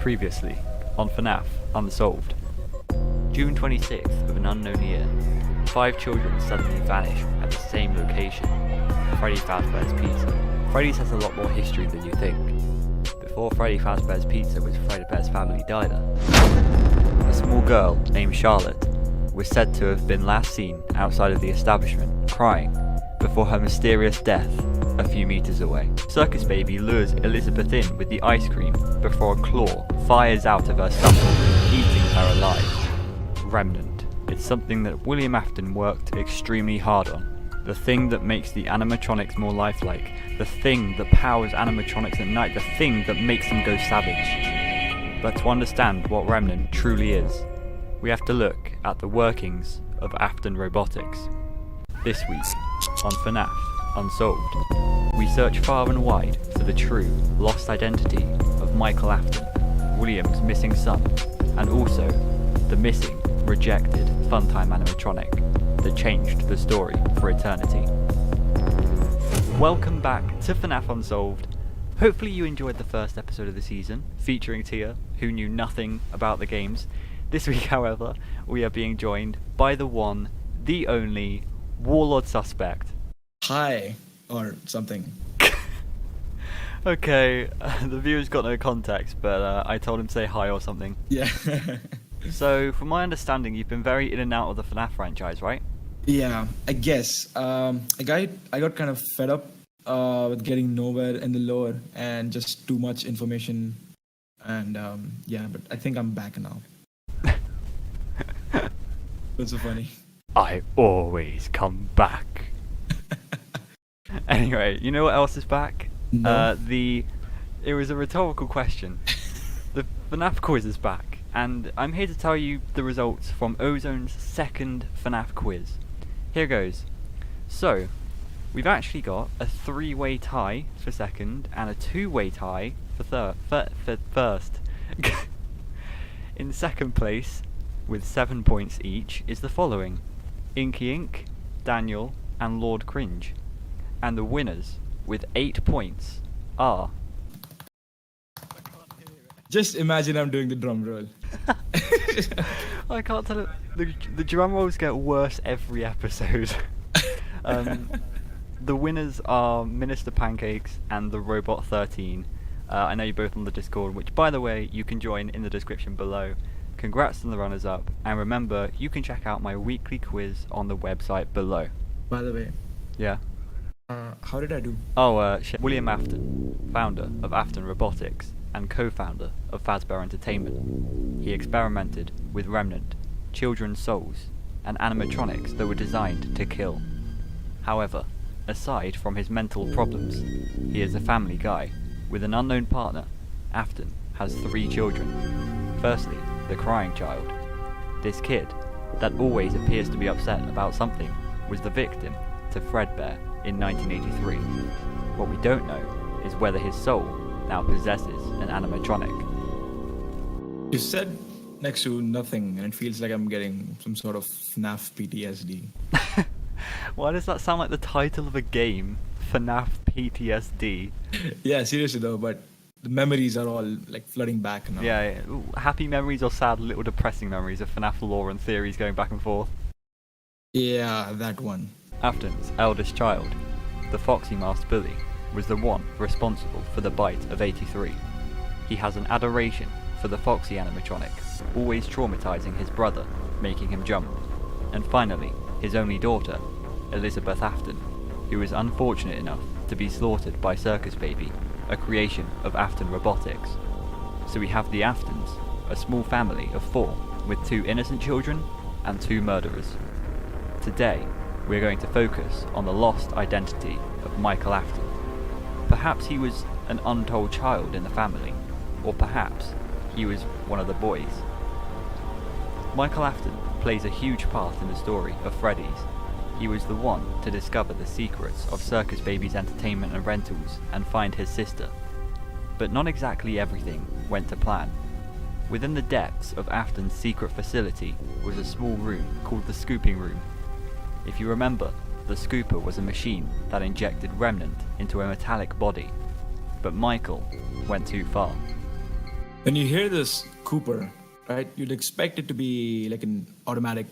Previously on FNAF Unsolved. June 26th of an unknown year, 5 children suddenly vanish at the same location, Freddy Fazbear's Pizza. Freddy's has a lot more history than you think. Before Freddy Fazbear's Pizza was Fredbear's Family Diner, a small girl named Charlotte was said to have been last seen outside of the establishment crying before her mysterious death a few meters away. Circus Baby lures Elizabeth in with the ice cream before a claw fires out of her stomach, eating her alive. Remnant. It's something that William Afton worked extremely hard on. The thing that makes the animatronics more lifelike. The thing that powers animatronics at night. The thing that makes them go savage. But to understand what Remnant truly is, we have to look at the workings of Afton Robotics. This week on FNAF Unsolved, we search far and wide for the true lost identity of Michael Afton, William's missing son, and also the missing, rejected Funtime animatronic that changed the story for eternity. Welcome back to FNAF Unsolved. Hopefully you enjoyed the first episode of the season, featuring Tia, who knew nothing about the games. This week, however, we are being joined by the one, the only, Warlord Suspect. Hi, or something. Okay, the viewer's got no context, but I told him to say hi or something. Yeah. So, from my understanding, you've been very in and out of the FNAF franchise, right? Yeah, I guess. I got kind of fed up with getting nowhere in the lore and just too much information. And yeah, but I think I'm back now. What's so funny? I always come back. Anyway, you know what else is back? No. It was a rhetorical question. The FNAF quiz is back, and I'm here to tell you the results from Ozone's second FNAF quiz. Here goes. So, we've actually got a 3-way tie for second and a 2-way tie for first. In second place, with 7 points each, is the following: Inky Ink, Daniel, and Lord Cringe. And the winners, with 8 points, are... Just imagine I'm doing the drum roll. I can't tell it. The drum rolls get worse every episode. The winners are Minister Pancakes and the Robot 13. I know you're both on the Discord, which, by the way, you can join in the description below. Congrats on the runners-up, and remember, you can check out my weekly quiz on the website below. By the way, Yeah? how did I do? William Afton, founder of Afton Robotics and co-founder of Fazbear Entertainment. He experimented with Remnant, children's souls, and animatronics that were designed to kill. However, aside from his mental problems, he is a family guy. With an unknown partner, Afton has 3 children. Firstly, the crying child. This kid, that always appears to be upset about something, was the victim to Fredbear in 1983. What we don't know is whether his soul now possesses an animatronic. You said next to nothing, and it feels like I'm getting some sort of FNAF PTSD. Why does that sound like the title of a game? FNAF PTSD. Yeah, seriously though, but the memories are all like flooding back now. Yeah. Ooh, happy memories or sad, little depressing memories of FNAF lore and theories going back and forth. Yeah, that one. Afton's eldest child, the Foxy Masked Bully, was the one responsible for the bite of 83. He has an adoration for the Foxy animatronic, always traumatizing his brother, making him jump. And finally, his only daughter, Elizabeth Afton, who was unfortunate enough to be slaughtered by Circus Baby, a creation of Afton Robotics. So we have the Aftons, a small family of 4, with 2 innocent children and 2 murderers. Today, we're going to focus on the lost identity of Michael Afton. Perhaps he was an untold child in the family, or perhaps he was one of the boys. Michael Afton plays a huge part in the story of Freddy's. He was the one to discover the secrets of Circus Baby's entertainment and rentals and find his sister. But not exactly everything went to plan. Within the depths of Afton's secret facility was a small room called the Scooping Room. If you remember, the scooper was a machine that injected Remnant into a metallic body, but Michael went too far. When you hear this Cooper, right, you'd expect it to be like an automatic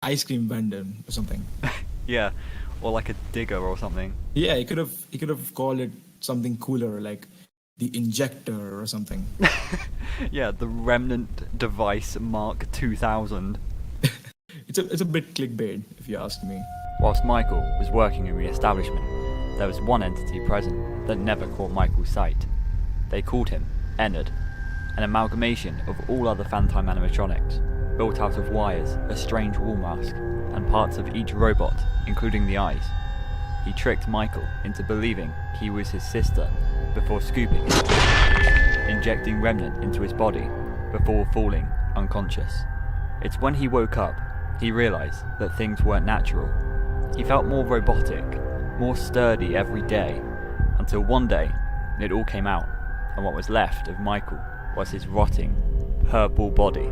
ice cream vendor or something. Yeah, or like a digger or something. Yeah, he could have called it something cooler, like the injector or something. Yeah, the Remnant Device Mark 2000. It's a bit clickbait, if you ask me. Whilst Michael was working in the establishment, there was one entity present that never caught Michael's sight. They called him Ennard, an amalgamation of all other Phantom animatronics, built out of wires, a strange wall mask, and parts of each robot, including the eyes. He tricked Michael into believing he was his sister before scooping him, injecting Remnant into his body before falling unconscious. It's when he woke up, he realised that things weren't natural. He felt more robotic, more sturdy every day, until one day it all came out, and what was left of Michael was his rotting, purple body.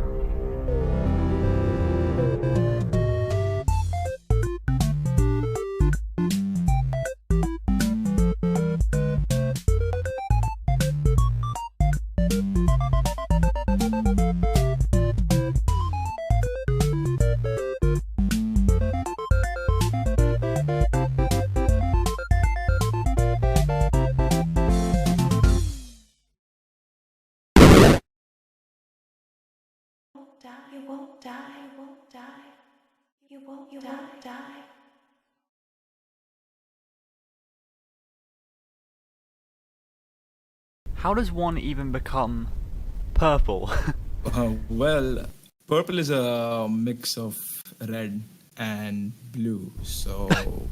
You won't die, you won't die, you won't die. How does one even become purple? Well, purple is a mix of red and blue. So,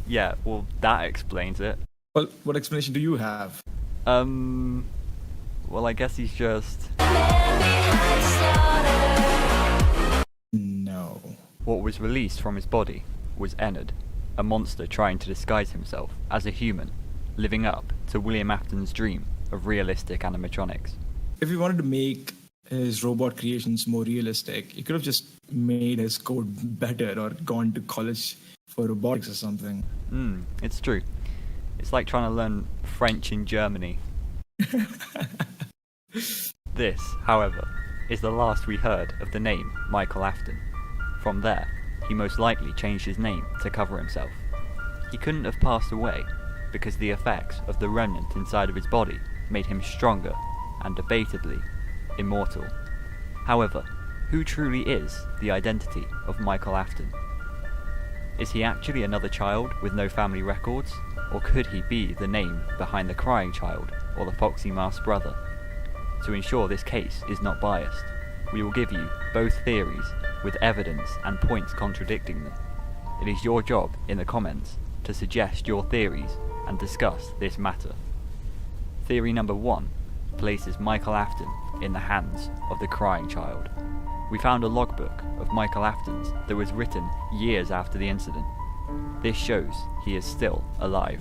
Yeah, well, that explains it. well, what explanation do you have? Well, I guess he's just... No. What was released from his body was Ennard, a monster trying to disguise himself as a human, living up to William Afton's dream of realistic animatronics. If he wanted to make his robot creations more realistic, he could have just made his code better or gone to college for robotics or something. It's true. It's like trying to learn French in Germany. This, however, is the last we heard of the name Michael Afton. From there, he most likely changed his name to cover himself. He couldn't have passed away because the effects of the remnant inside of his body made him stronger and debatably immortal. However, who truly is the identity of Michael Afton? Is he actually another child with no family records, or could he be the name behind the crying child or the foxy masked brother? To ensure this case is not biased, we will give you both theories with evidence and points contradicting them. It is your job in the comments to suggest your theories and discuss this matter. Theory number 1 places Michael Afton in the hands of the crying child. We found a logbook of Michael Afton's that was written years after the incident. This shows he is still alive.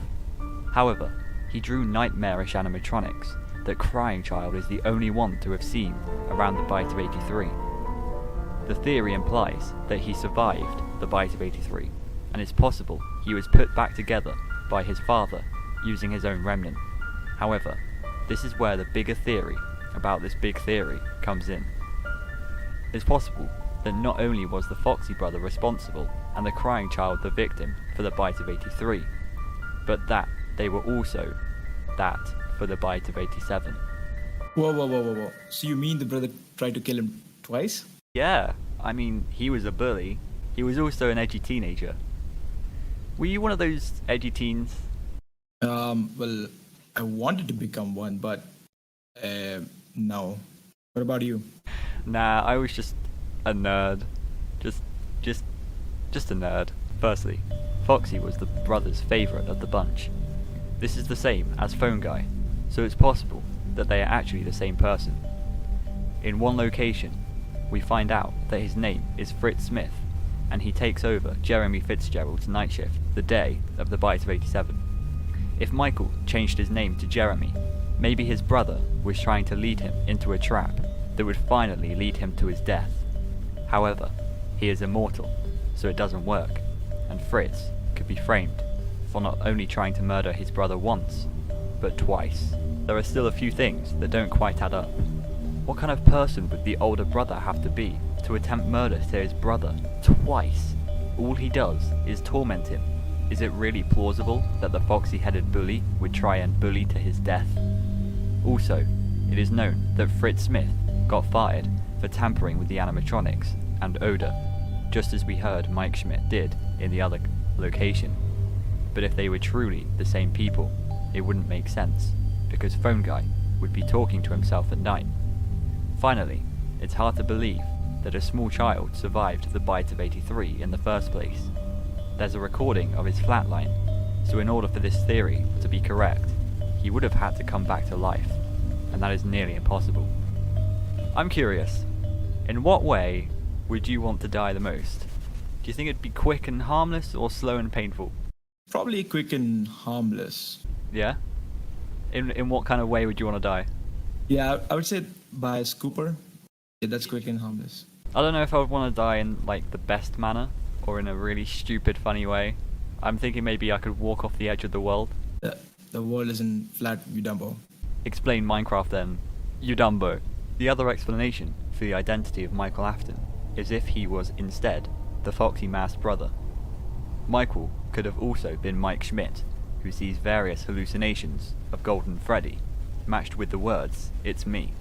However, he drew nightmarish animatronics that Crying Child is the only one to have seen around the bite of 83. The theory implies that he survived the bite of 83, and it's possible he was put back together by his father using his own remnant. However, this is where the bigger theory about this big theory comes in. It's possible that not only was the Foxy brother responsible and the Crying Child the victim for the bite of 83, but that they were also that for the bite of 87. Whoa. So you mean the brother tried to kill him twice? Yeah, I mean, he was a bully. He was also an edgy teenager. Were you one of those edgy teens? Well, I wanted to become one, but no. What about you? Nah, I was just a nerd. Just a nerd. Firstly, Foxy was the brother's favourite of the bunch. This is the same as Phone Guy, so it's possible that they are actually the same person. In one location, we find out that his name is Fritz Smith, and he takes over Jeremy Fitzgerald's night shift the day of the bite of 87. If Michael changed his name to Jeremy, maybe his brother was trying to lead him into a trap that would finally lead him to his death. However, he is immortal, so it doesn't work, and Fritz could be framed for not only trying to murder his brother once, but twice. There are still a few things that don't quite add up. What kind of person would the older brother have to be to attempt murder to his brother twice? All he does is torment him. Is it really plausible that the foxy-headed bully would try and bully to his death? Also, it is known that Fritz Smith got fired for tampering with the animatronics and odor, just as we heard Mike Schmidt did in the other location. But if they were truly the same people, it wouldn't make sense, because Phone Guy would be talking to himself at night. Finally, it's hard to believe that a small child survived the bite of 83 in the first place. There's a recording of his flatline, so in order for this theory to be correct, he would have had to come back to life, and that is nearly impossible. I'm curious, in what way would you want to die the most? Do you think it'd be quick and harmless, or slow and painful? Probably quick and harmless. Yeah? In what kind of way would you want to die? Yeah, I would say by a scooper. Yeah, that's quick and harmless. I don't know if I would want to die in like the best manner, or in a really stupid funny way. I'm thinking maybe I could walk off the edge of the world. The world isn't flat, you dumbo. Explain Minecraft then, you dumbo. The other explanation for the identity of Michael Afton is if he was instead the foxy masked brother. Michael could have also been Mike Schmidt, who sees various hallucinations of Golden Freddy, matched with the words, "It's me."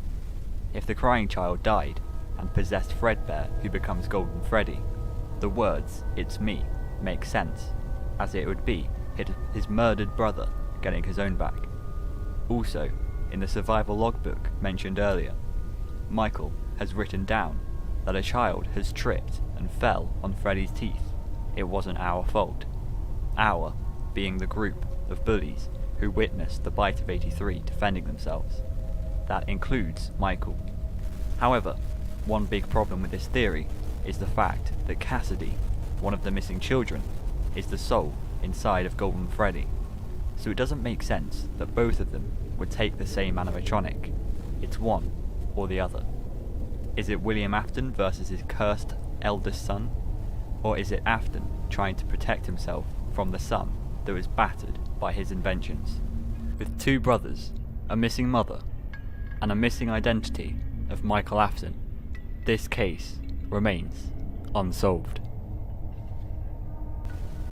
If the crying child died and possessed Fredbear, who becomes Golden Freddy, the words, "It's me," make sense, as it would be his murdered brother getting his own back. Also, in the survival logbook mentioned earlier, Michael has written down that a child has tripped and fell on Freddy's teeth. It wasn't our fault. Our being the group of bullies who witnessed the bite of 83 defending themselves. That includes Michael. However, one big problem with this theory is the fact that Cassidy, one of the missing children, is the soul inside of Golden Freddy. So it doesn't make sense that both of them would take the same animatronic. It's one or the other. Is it William Afton versus his cursed eldest son? Or is it Afton trying to protect himself from the son that was battered by his inventions? With two brothers, a missing mother, and a missing identity of Michael Afton, this case remains unsolved.